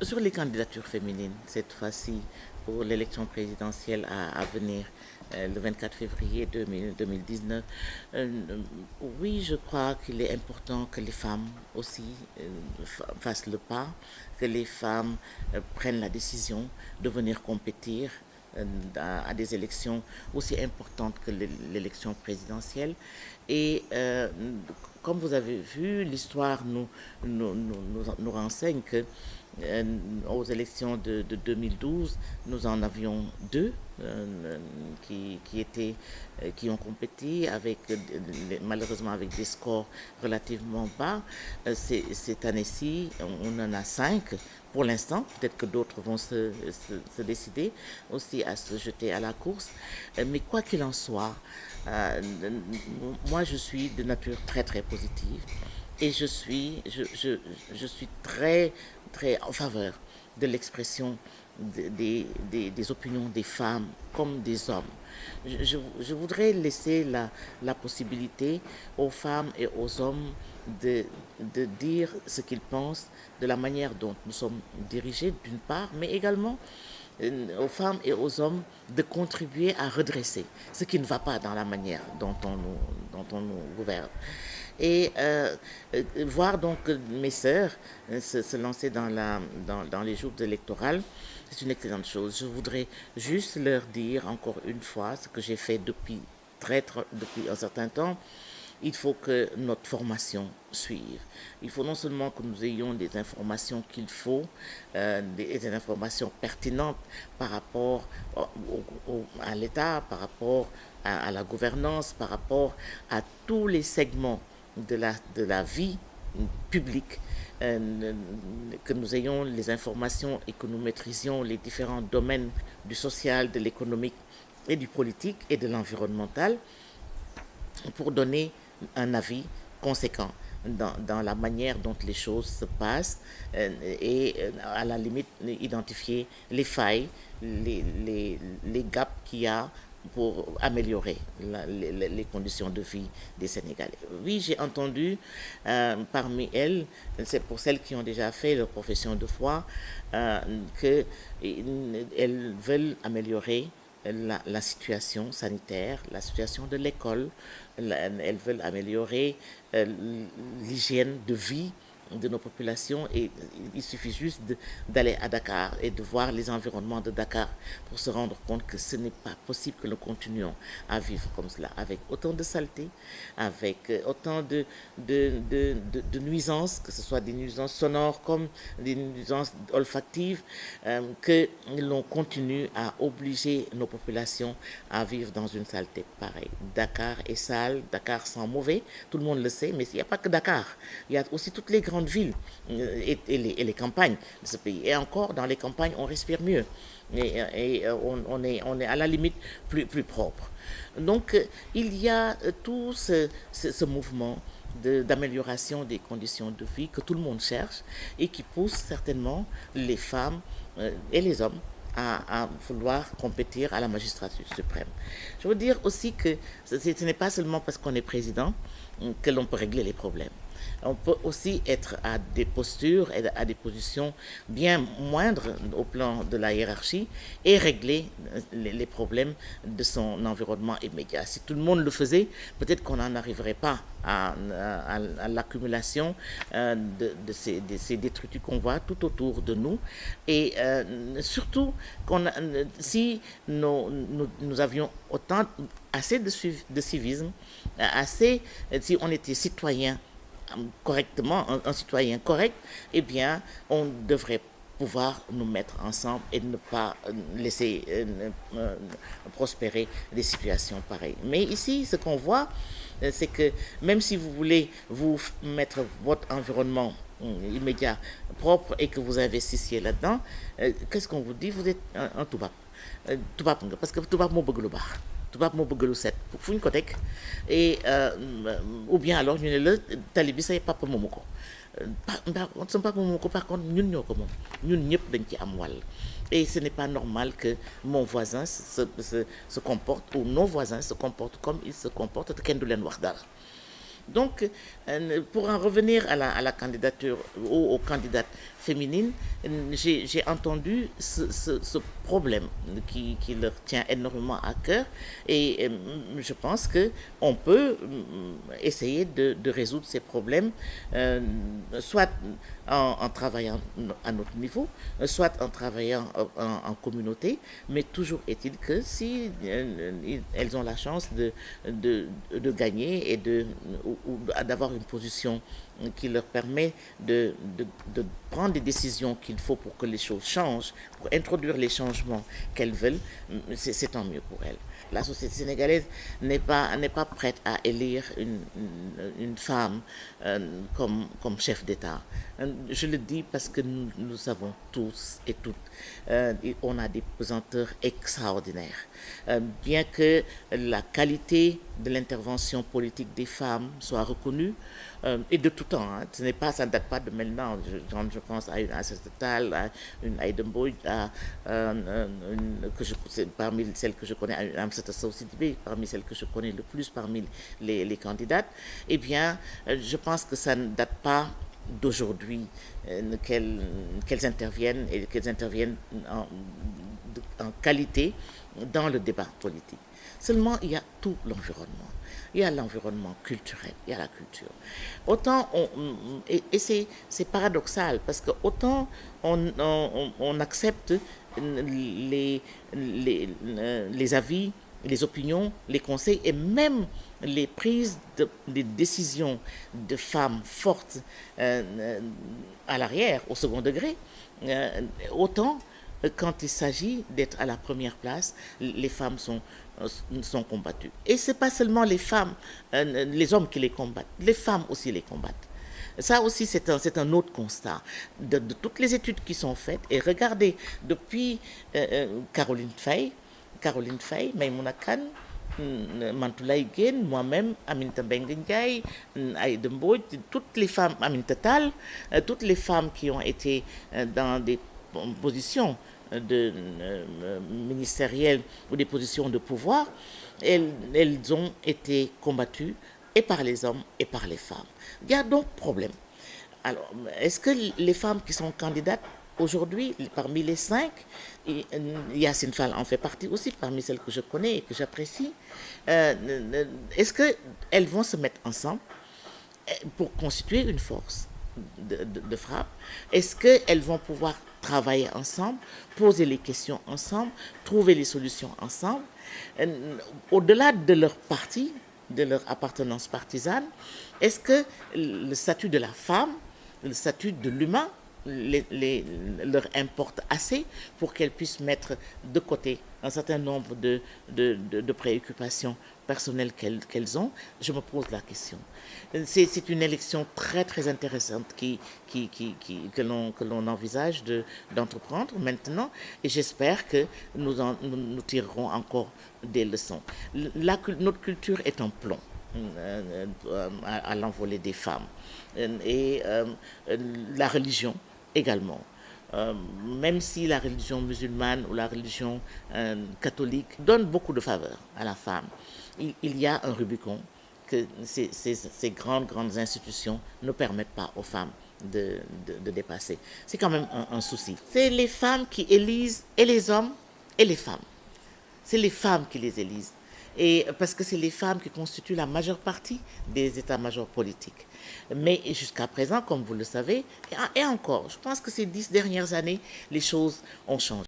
Sur les candidatures féminines, cette fois-ci, pour l'élection présidentielle à venir, le 24 février 2019, oui, je crois qu'il est important que les femmes aussi fassent le pas, que les femmes prennent la décision de venir compétir à des élections aussi importantes que l'élection présidentielle. Et comme vous avez vu, l'histoire nous renseigne que aux élections de 2012, nous en avions deux qui ont compéti avec, malheureusement avec des scores relativement bas. Cette année-ci, on en a 5 pour l'instant. Peut-être que d'autres vont se décider aussi à se jeter à la course. Mais quoi qu'il en soit, moi je suis de nature très très positive et je suis très très en faveur de l'expression des opinions des femmes comme des hommes. Je voudrais laisser la possibilité aux femmes et aux hommes de dire ce qu'ils pensent de la manière dont nous sommes dirigés d'une part, mais également aux femmes et aux hommes de contribuer à redresser ce qui ne va pas dans la manière dont on nous gouverne. Et voir donc mes sœurs se lancer dans les jours électorales, c'est une excellente chose. Je voudrais juste leur dire encore une fois ce que j'ai fait depuis un certain temps. Il faut que notre formation suive. Il faut non seulement que nous ayons des informations qu'il faut, des informations pertinentes par rapport à l'État, par rapport à la gouvernance, par rapport à tous les segments de la vie publique, que nous ayons les informations et que nous maîtrisions les différents domaines du social, de l'économique et du politique et de l'environnemental pour donner un avis conséquent dans la manière dont les choses se passent et à la limite identifier les failles, les gaps qu'il y a pour améliorer les conditions de vie des Sénégalais. Oui, j'ai entendu parmi elles, c'est pour celles qui ont déjà fait leur profession de foi, qu'elles veulent améliorer la situation sanitaire, la situation de l'école. Elles veulent améliorer l'hygiène de vie de nos populations et il suffit juste d'aller à Dakar et de voir les environnements de Dakar pour se rendre compte que ce n'est pas possible que nous continuions à vivre comme cela, avec autant de saleté, avec autant de nuisances, que ce soit des nuisances sonores comme des nuisances olfactives, que l'on continue à obliger nos populations à vivre dans une saleté pareille. Dakar est sale, Dakar sent mauvais, tout le monde le sait, mais il n'y a pas que Dakar, il y a aussi toutes les grandes villes et les campagnes de ce pays. Et encore, dans les campagnes, on respire mieux. Et on est à la limite plus propre. Donc, il y a tout ce mouvement d'amélioration des conditions de vie que tout le monde cherche et qui pousse certainement les femmes et les hommes à vouloir compétir à la magistrature suprême. Je veux dire aussi que ce n'est pas seulement parce qu'on est président que l'on peut régler les problèmes. On peut aussi être à des postures et à des positions bien moindres au plan de la hiérarchie et régler les problèmes de son environnement immédiat. Si tout le monde le faisait, peut-être qu'on n'en arriverait pas à l'accumulation de ces détritus qu'on voit tout autour de nous. Et surtout, si nous avions assez de civisme, si on était citoyen correctement, un citoyen correct, eh bien, on devrait pouvoir nous mettre ensemble et ne pas laisser prospérer des situations pareilles. Mais ici, ce qu'on voit, c'est que même si vous voulez vous mettre votre environnement immédiat propre et que vous investissiez là-dedans, qu'est-ce qu'on vous dit? Vous êtes un tubaab. Tubaab nga parce que tubaab moo bëgg lu baax. Tubaab moo bëgg lu set fu ñu ko teg et ou bien alors ñu ne la tali bi say papa moomu ko sama papa moomu ko par contre ñun ñoo ko moom ñun ñëpp dañ ci am wàll et ce n'est pas normal que mon voisin se comporte ou nos voisins se comportent comme ils se comportent te kenn du leen wax dara Donc, pour en revenir à la candidature, aux candidates féminines, j'ai entendu ce problème qui leur tient énormément à cœur et je pense qu'on peut essayer de résoudre ces problèmes, soit en travaillant à notre niveau, soit en travaillant en communauté, mais toujours est-il que si elles ont la chance de gagner et d'avoir une position qui leur permet de prendre des décisions qu'il faut pour que les choses changent, pour introduire les changements qu'elles veulent, c'est tant mieux pour elles. La société sénégalaise n'est pas prête à élire une femme comme chef d'État. Je le dis parce que nous savons tous et toutes, on a des pesanteurs extraordinaires. Bien que la qualité de l'intervention politique des femmes soit reconnue, et de tout temps, hein. Ça ne date pas de maintenant. Je pense à une Aïssata Tall, à une Aïda Mbodj, parmi celles que je connais, à une Amsatou Sow Sidibé, parmi celles que je connais le plus parmi les candidates. Eh bien, je pense que ça ne date pas d'aujourd'hui qu'elles interviennent et qu'elles interviennent en qualité dans le débat politique. Seulement, il y a tout l'environnement. Il y a l'environnement culturel, il y a la culture. Autant, et c'est paradoxal, parce que autant on accepte les avis, les opinions, les conseils et même les prises des décisions de femmes fortes à l'arrière, au second degré, autant quand il s'agit d'être à la première place, les femmes sont combattues. Et ce n'est pas seulement les femmes, les hommes qui les combattent, les femmes aussi les combattent. Ça aussi, c'est un autre constat de toutes les études qui sont faites. Et regardez, depuis Caroline Faye, Maïmouna Kane, Mantoulaye Guène, moi-même, Aminata Mbengue Ndiaye, Aïda Mbodj, toutes les femmes, Aminata Tall, toutes les femmes qui ont été dans des positions ministérielles ou des positions de pouvoir, elles ont été combattues et par les hommes et par les femmes. Il y a donc problème. Alors, est-ce que les femmes qui sont candidates aujourd'hui, parmi les 5, Yacine Fall en fait partie aussi, parmi celles que je connais et que j'apprécie, est-ce qu'elles vont se mettre ensemble pour constituer une force de frappe? Est-ce qu'elles vont pouvoir travailler ensemble, poser les questions ensemble, trouver les solutions ensemble, au-delà de leur parti, de leur appartenance partisane? Est-ce que le statut de la femme, le statut de l'humain leur importe assez pour qu'elles puissent mettre de côté un certain nombre de préoccupations personnelles qu'elles ont? Je me pose la question. C'est une élection très très intéressante que l'on envisage d'entreprendre maintenant, et j'espère que nous tirerons encore des leçons. Notre culture est en plomb à l'envolée des femmes, et la religion également. Même si la religion musulmane ou la religion catholique donne beaucoup de faveur à la femme, il y a un Rubicon que ces grandes institutions ne permettent pas aux femmes de dépasser. C'est quand même un souci. C'est les femmes qui élisent, et les hommes et les femmes. C'est les femmes qui les élisent. Et parce que c'est les femmes qui constituent la majeure partie des états-majors politiques. Mais jusqu'à présent, comme vous le savez, et encore, je pense que ces 10 dernières années, les choses ont changé.